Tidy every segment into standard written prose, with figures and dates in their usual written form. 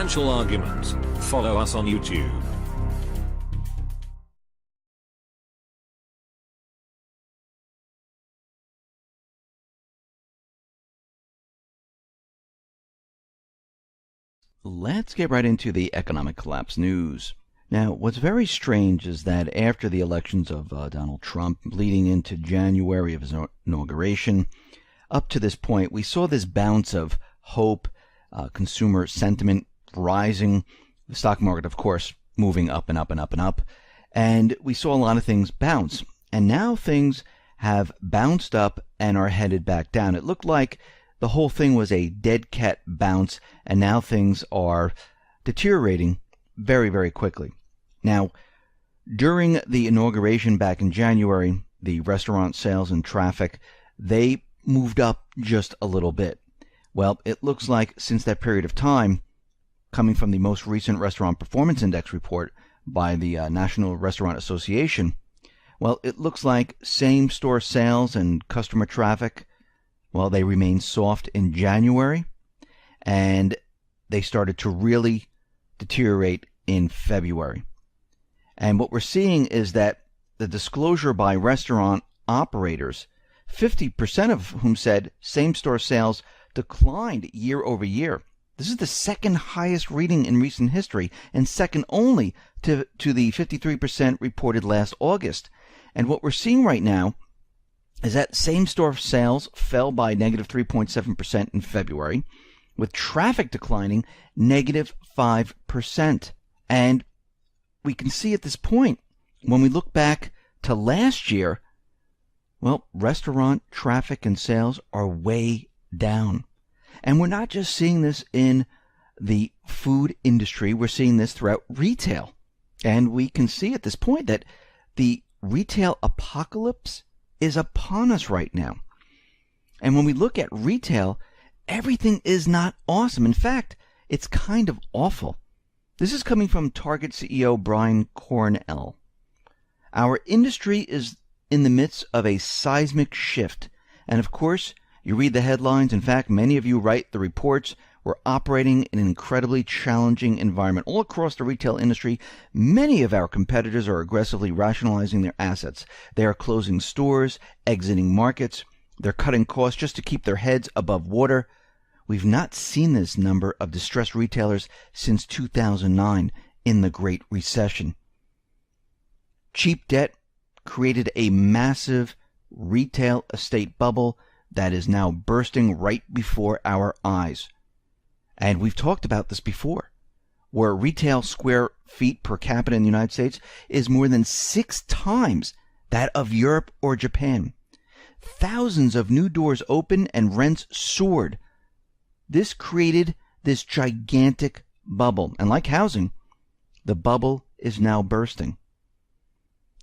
Financial Argument. Follow us on YouTube. Let's get right into the economic collapse news. Now, what's very strange is that after the elections of Donald Trump, leading into January of his inauguration, up to this point, we saw this bounce of hope, consumer sentiment rising, the stock market, of course, moving up and up and up and up, and we saw a lot of things bounce. And now things have bounced up and are headed back down. It looked like the whole thing was a dead cat bounce, and now things are deteriorating very, very quickly. Now, during the inauguration back in January, the restaurant sales and traffic, they moved up just a little bit. Well, it looks like since that period of time, coming from the most recent Restaurant Performance Index report by the National Restaurant Association, well, it looks like same-store sales and customer traffic, well, they remained soft in January, and they started to really deteriorate in February. And what we're seeing is that the disclosure by restaurant operators, 50% of whom said same-store sales declined year over year. This is the second highest reading in recent history, and second only to the 53% reported last August. And what we're seeing right now is that same-store sales fell by negative 3.7% in February, with traffic declining negative 5%. And we can see at this point, when we look back to last year, well, restaurant traffic and sales are way down. And we're not just seeing this in the food industry, we're seeing this throughout retail. And we can see at this point that the retail apocalypse is upon us right now. And when we look at retail, everything is not awesome. In fact, it's kind of awful. This is coming from Target CEO Brian Cornell. Our industry is in the midst of a seismic shift. And of course, you read the headlines. In fact, many of you write the reports. We're operating in an incredibly challenging environment. All across the retail industry, many of our competitors are aggressively rationalizing their assets. They are closing stores, exiting markets. They're cutting costs just to keep their heads above water. We've not seen this number of distressed retailers since 2009 in the Great Recession. Cheap debt created a massive retail estate bubble that is now bursting right before our eyes. And we've talked about this before, where retail square feet per capita in the United States is more than 6 times that of Europe or Japan. Thousands of new doors opened and rents soared. This created this gigantic bubble. And like housing, the bubble is now bursting.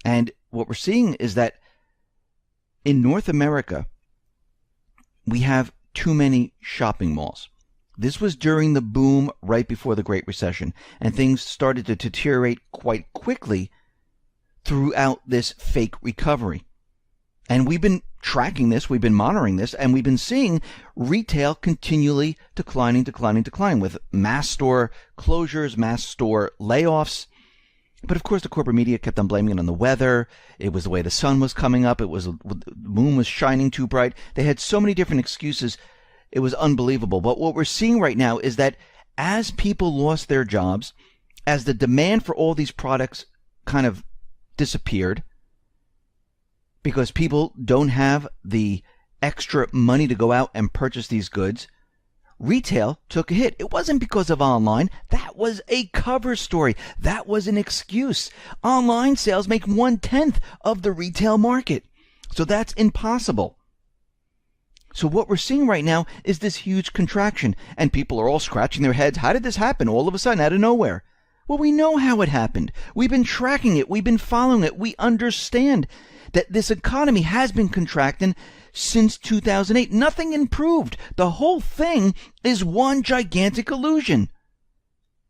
And what we're seeing is that in North America, we have too many shopping malls. This was during the boom right before the Great Recession, and things started to deteriorate quite quickly throughout this fake recovery. And we've been tracking this, we've been monitoring this, and we've been seeing retail continually declining, with mass store closures, mass store layoffs. But of course, the corporate media kept on blaming it on the weather. It was the way the sun was coming up. The moon was shining too bright. They had so many different excuses. It was unbelievable. But what we're seeing right now is that as people lost their jobs, as the demand for all these products kind of disappeared, because people don't have the extra money to go out and purchase these goods, retail took a hit. It wasn't because of online. That was a cover story. That was an excuse. Online sales make 1/10 of the retail market. So that's impossible. So what we're seeing right now is this huge contraction, and people are all scratching their heads. How did this happen all of a sudden out of nowhere? Well, we know how it happened. We've been tracking it. We've been following it. We understand that this economy has been contracting since 2008. Nothing improved. The whole thing is one gigantic illusion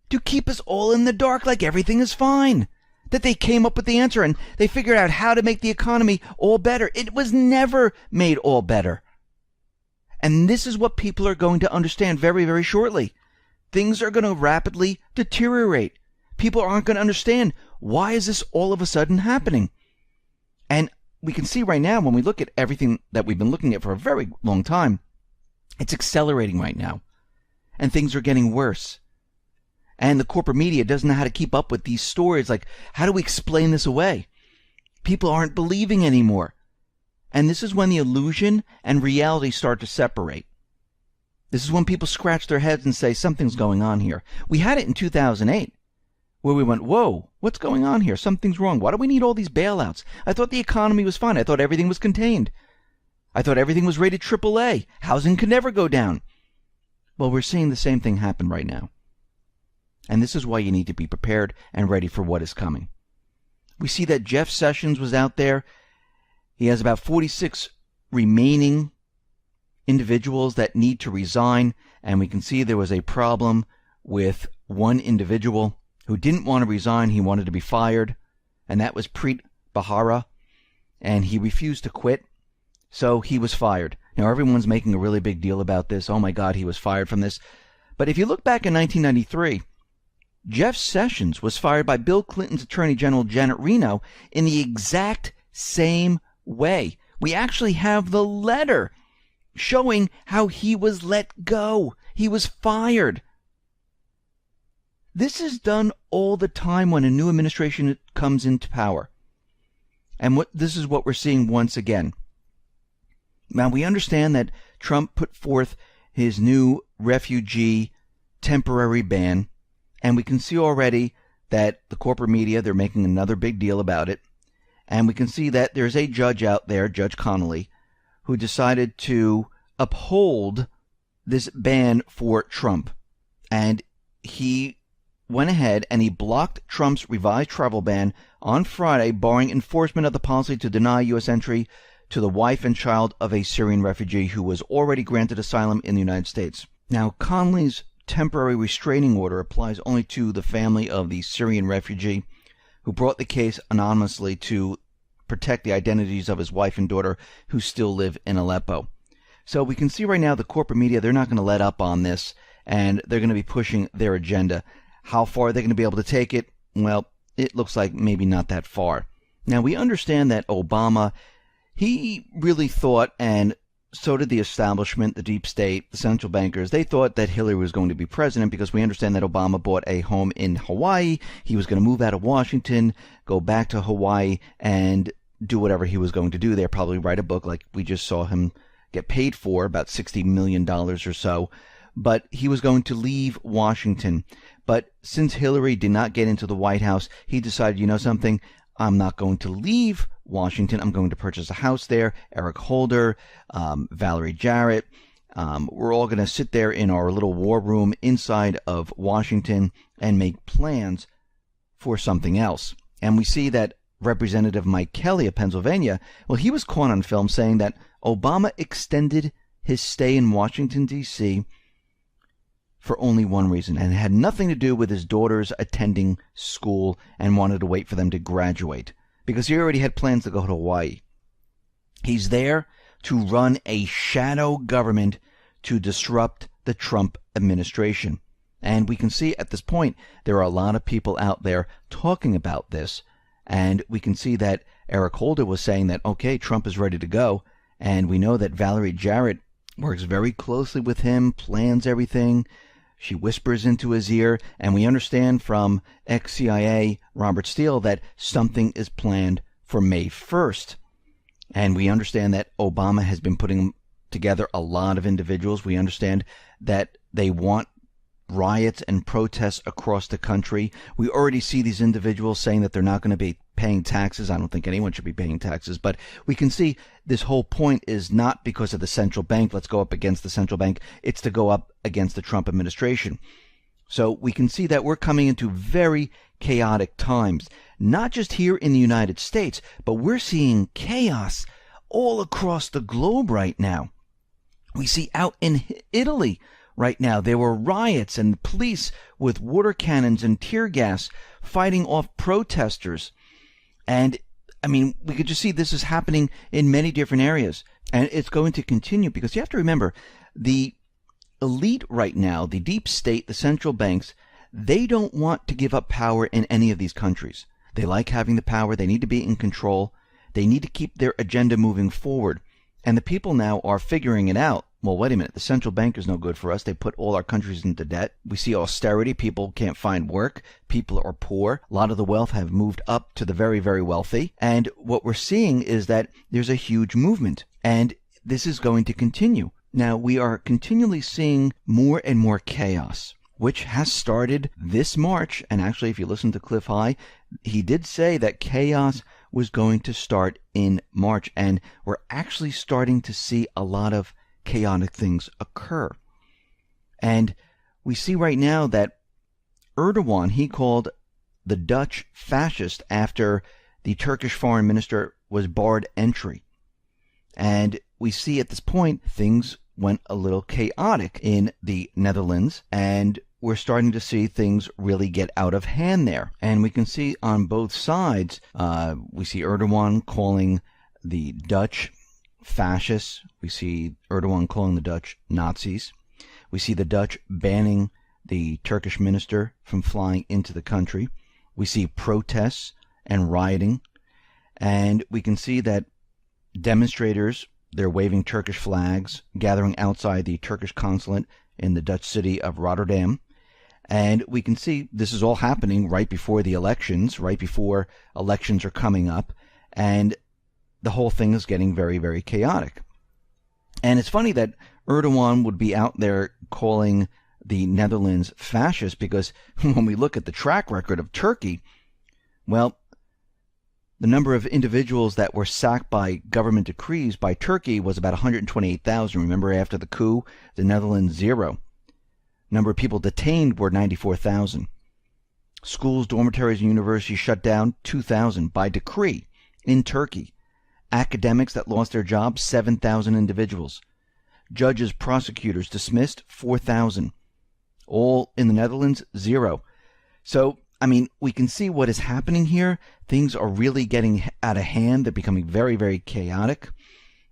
to keep us all in the dark like everything is fine. That they came up with the answer and they figured out how to make the economy all better. It was never made all better. And this is what people are going to understand very, very shortly. things are going to rapidly deteriorate. People aren't going to understand, why is this all of a sudden happening? And we can see right now, when we look at everything that we've been looking at for a very long time, it's accelerating right now. And things are getting worse. And the corporate media doesn't know how to keep up with these stories. Like, how do we explain this away? People aren't believing anymore. And this is when the illusion and reality start to separate. This is when people scratch their heads and say, something's going on here. We had it in 2008, where we went, whoa, what's going on here? Something's wrong. Why do we need all these bailouts? I thought the economy was fine. I thought everything was contained. I thought everything was rated AAA. Housing could never go down. Well, we're seeing the same thing happen right now. And this is why you need to be prepared and ready for what is coming. We see that Jeff Sessions was out there. He has about 46 remaining individuals that need to resign, and we can see there was a problem with one individual who didn't want to resign. He wanted to be fired, and that was Preet Bharara, and he refused to quit, so he was fired. Now, everyone's making a really big deal about this. Oh my God, he was fired from this. But if you look back in 1993, Jeff Sessions was fired by Bill Clinton's Attorney General Janet Reno in the exact same way. We actually have the letter showing how he was let go. He was fired. This is done all the time when a new administration comes into power. And this is what we're seeing once again. Now, we understand that Trump put forth his new refugee temporary ban, and we can see already that the corporate media, they're making another big deal about it. And we can see that there's a judge out there, Judge Connolly, who decided to uphold this ban for Trump. And he went ahead and he blocked Trump's revised travel ban on Friday, barring enforcement of the policy to deny U.S. entry to the wife and child of a Syrian refugee who was already granted asylum in the United States. Now, Connolly's temporary restraining order applies only to the family of the Syrian refugee who brought the case anonymously to protect the identities of his wife and daughter who still live in Aleppo. So we can see right now the corporate media, they're not going to let up on this, and they're going to be pushing their agenda. How far are they going to be able to take it? Well, it looks like maybe not that far. Now, we understand that Obama, he really thought, and so did the establishment, the deep state, the central bankers, they thought that Hillary was going to be president because we understand that Obama bought a home in Hawaii. He was going to move out of Washington, go back to Hawaii, and do whatever he was going to do there, probably write a book like we just saw him get paid for, about $60 million or so. But he was going to leave Washington. But since Hillary did not get into the White House, he decided, you know something, I'm not going to leave Washington. I'm going to purchase a house there. Eric Holder, Valerie Jarrett, we're all going to sit there in our little war room inside of Washington and make plans for something else. And we see that Representative Mike Kelly of Pennsylvania, well, he was caught on film saying that Obama extended his stay in Washington, D.C. for only one reason, and it had nothing to do with his daughters attending school and wanted to wait for them to graduate, because he already had plans to go to Hawaii. He's there to run a shadow government to disrupt the Trump administration. And we can see at this point there are a lot of people out there talking about this, and we can see that Eric Holder was saying that, okay, Trump is ready to go, and we know that Valerie Jarrett works very closely with him, plans everything. She whispers into his ear, and we understand from ex-CIA Robert Steele that something is planned for May 1st. And we understand that Obama has been putting together a lot of individuals. We understand that they want riots and protests across the country. We already see these individuals saying that they're not going to be paying taxes. I don't think anyone should be paying taxes, but we can see this whole point is not because of the central bank. Let's go up against the central bank. It's to go up against the Trump administration. So we can see that we're coming into very chaotic times, not just here in the United States, but we're seeing chaos all across the globe right now. We see out in Italy right now, there were riots and police with water cannons and tear gas fighting off protesters. And, I mean, we could just see this is happening in many different areas. And it's going to continue because you have to remember, the elite right now, the deep state, the central banks, they don't want to give up power in any of these countries. They like having the power. They need to be in control. They need to keep their agenda moving forward. And the people now are figuring it out. Well, wait a minute. The central bank is no good for us. They put all our countries into debt. We see austerity. People can't find work. People are poor. A lot of the wealth have moved up to the very, very wealthy. And what we're seeing is that there's a huge movement. And this is going to continue. Now, we are continually seeing more and more chaos, which has started this March. And actually, if you listen to Cliff High, he did say that chaos was going to start in March. And we're actually starting to see a lot of chaotic things occur. And we see right now that Erdogan, he called the Dutch fascist after the Turkish foreign minister was barred entry. And we see at this point things went a little chaotic in the Netherlands, and we're starting to see things really get out of hand there. And we can see on both sides, we see Erdogan calling the Dutch fascists. We see Erdogan calling the Dutch Nazis. We see the Dutch banning the Turkish minister from flying into the country. We see protests and rioting. And we can see that demonstrators, they're waving Turkish flags, gathering outside the Turkish consulate in the Dutch city of Rotterdam. And we can see this is all happening right before the elections, right before elections are coming up. And the whole thing is getting very, very chaotic. And it's funny that Erdogan would be out there calling the Netherlands fascist, because when we look at the track record of Turkey, well, the number of individuals that were sacked by government decrees by Turkey was about 128,000. Remember, after the coup, the Netherlands, 0. Number of people detained were 94,000. Schools, dormitories, and universities shut down, 2,000 by decree in Turkey. Academics that lost their jobs, 7,000 individuals. Judges, prosecutors dismissed, 4,000. All in the Netherlands, 0. So, I mean, we can see what is happening here. Things are really getting out of hand. They're becoming very, very chaotic.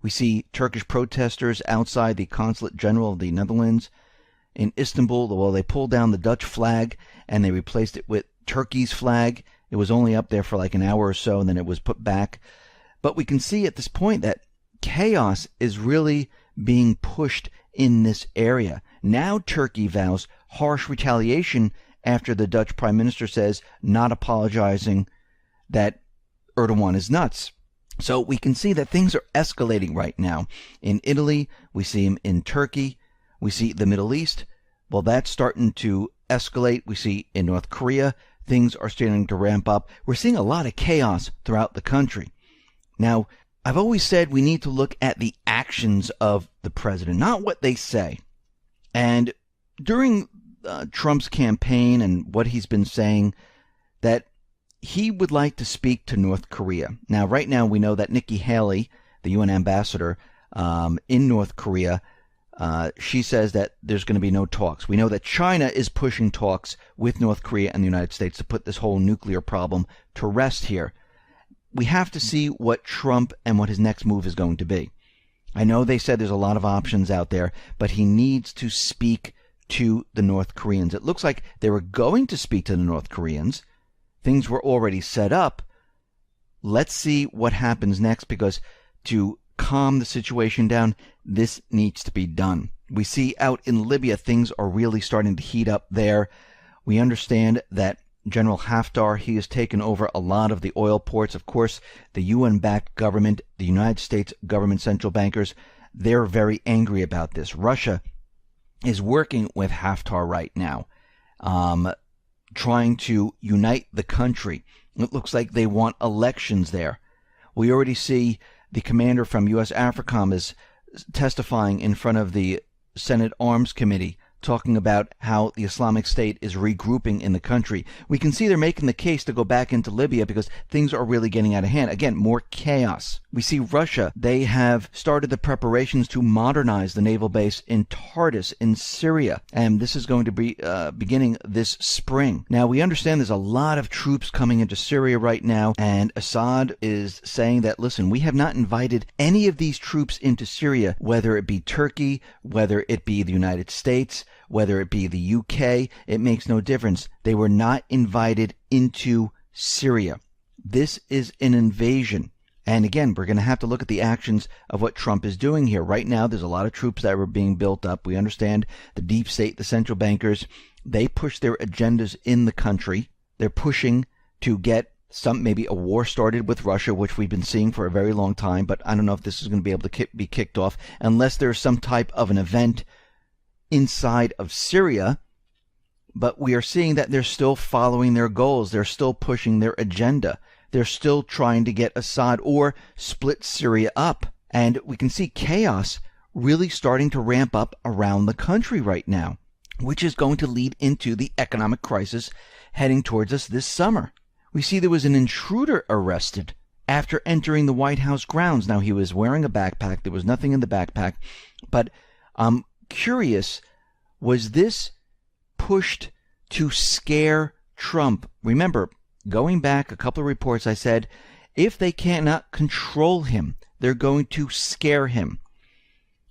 We see Turkish protesters outside the Consulate General of the Netherlands in Istanbul. Well, they pulled down the Dutch flag and they replaced it with Turkey's flag. It was only up there for like an hour or so, and then it was put back. But we can see at this point that chaos is really being pushed in this area. Now Turkey vows harsh retaliation after the Dutch Prime Minister says, not apologizing, that Erdogan is nuts. So we can see that things are escalating right now. In Italy, we see him in Turkey. We see the Middle East. Well, that's starting to escalate. We see in North Korea, things are starting to ramp up. We're seeing a lot of chaos throughout the country. Now, I've always said we need to look at the actions of the president, not what they say. And during Trump's campaign and what he's been saying, that he would like to speak to North Korea. Now, right now, we know that Nikki Haley, the UN ambassador in North Korea, she says that there's going to be no talks. We know that China is pushing talks with North Korea and the United States to put this whole nuclear problem to rest here. We have to see what Trump and what his next move is going to be. I know they said there's a lot of options out there, but he needs to speak to the North Koreans. It looks like they were going to speak to the North Koreans. Things were already set up. Let's see what happens next, because to calm the situation down, this needs to be done. We see out in Libya, things are really starting to heat up there. We understand that General Haftar, he has taken over a lot of the oil ports. Of course, the UN-backed government, the United States government central bankers, they're very angry about this. Russia is working with Haftar right now, trying to unite the country. It looks like they want elections there. We already see the commander from U.S. AFRICOM is testifying in front of the Senate Arms Committee, talking about how the Islamic State is regrouping in the country. We can see they're making the case to go back into Libya because things are really getting out of hand. Again, more chaos. We see Russia. They have started the preparations to modernize the naval base in Tartus in Syria, and this is going to be beginning this spring. Now, we understand there's a lot of troops coming into Syria right now, and Assad is saying that, listen, we have not invited any of these troops into Syria, whether it be Turkey, whether it be the United States, whether it be the UK, it makes no difference. They were not invited into Syria. This is an invasion. And again, we're going to have to look at the actions of what Trump is doing here. Right now, there's a lot of troops that are being built up. We understand the deep state, the central bankers, they push their agendas in the country. They're pushing to get maybe a war started with Russia, which we've been seeing for a very long time, but I don't know if this is going to be able to be kicked off unless there's some type of an event inside of Syria. But we are seeing that they're still following their goals. They're still pushing their agenda. They're still trying to get Assad or split Syria up. And we can see chaos really starting to ramp up around the country right now, which is going to lead into the economic crisis heading towards us this summer. We see there was an intruder arrested after entering the White House grounds. Now, he was wearing a backpack. There was nothing in the backpack. But I'm curious, was this pushed to scare Trump? Remember, going back a couple of reports, I said, if they cannot control him, they're going to scare him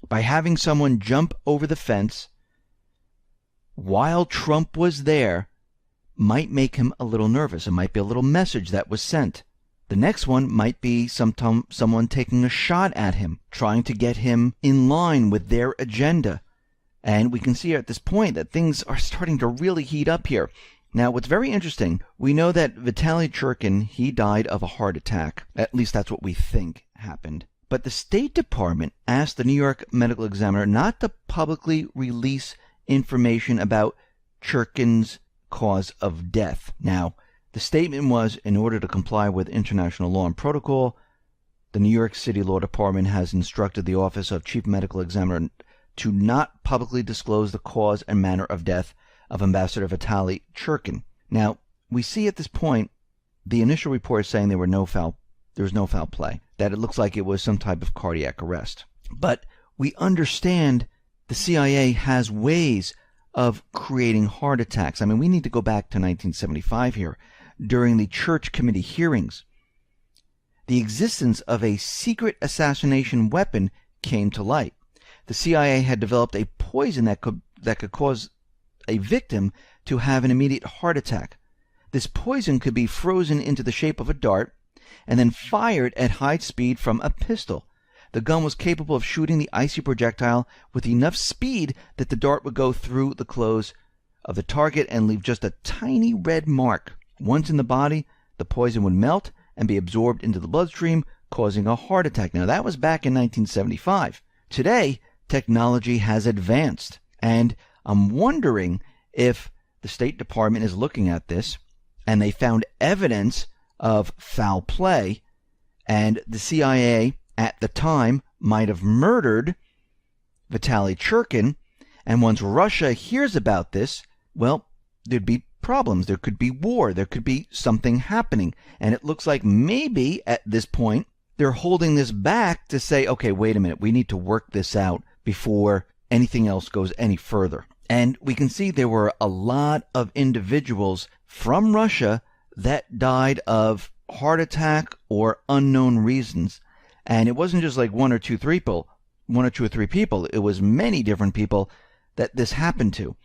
by having someone jump over the fence while Trump was there. Might make him a little nervous. It might be a little message that was sent. The next one might be someone taking a shot at him, trying to get him in line with their agenda. And we can see at this point that things are starting to really heat up here. Now, what's very interesting, we know that Vitaly Churkin, he died of a heart attack. At least that's what we think happened. But the State Department asked the New York Medical Examiner not to publicly release information about Churkin's cause of death. Now, the statement was, in order to comply with international law and protocol, the New York City Law Department has instructed the Office of Chief Medical Examiner to not publicly disclose the cause and manner of death of Ambassador Vitaly Churkin. Now, we see at this point the initial report saying there was no foul play, that it looks like it was some type of cardiac arrest. But we understand the CIA has ways of creating heart attacks. I mean, we need to go back to 1975 here. During the Church Committee hearings, the existence of a secret assassination weapon came to light. The CIA had developed a poison that could cause a victim to have an immediate heart attack. This poison could be frozen into the shape of a dart and then fired at high speed from a pistol. The gun was capable of shooting the icy projectile with enough speed that the dart would go through the clothes of the target and leave just a tiny red mark. Once in the body, the poison would melt and be absorbed into the bloodstream, causing a heart attack. Now, that was back in 1975. Today, technology has advanced, and I'm wondering if the State Department is looking at this and they found evidence of foul play, and the CIA at the time might have murdered Vitaly Churkin, and once Russia hears about this, well, there'd be problems. There could be war. There could be something happening. And it looks like maybe at this point they're holding this back to say, okay, wait a minute, we need to work this out before anything else goes any further. And we can see there were a lot of individuals from Russia that died of heart attack or unknown reasons. And it wasn't just like one or two or three people. It was many different people that this happened to.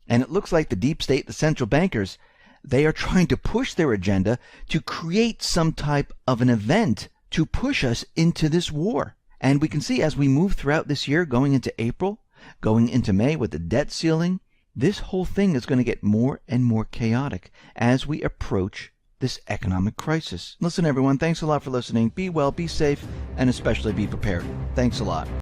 And it looks like the deep state, the central bankers, they are trying to push their agenda to create some type of an event to push us into this war. And we can see as we move throughout this year, going into April, going into May with the debt ceiling, this whole thing is going to get more and more chaotic as we approach this economic crisis. Listen, everyone, thanks a lot for listening. Be well, be safe, and especially be prepared. Thanks a lot.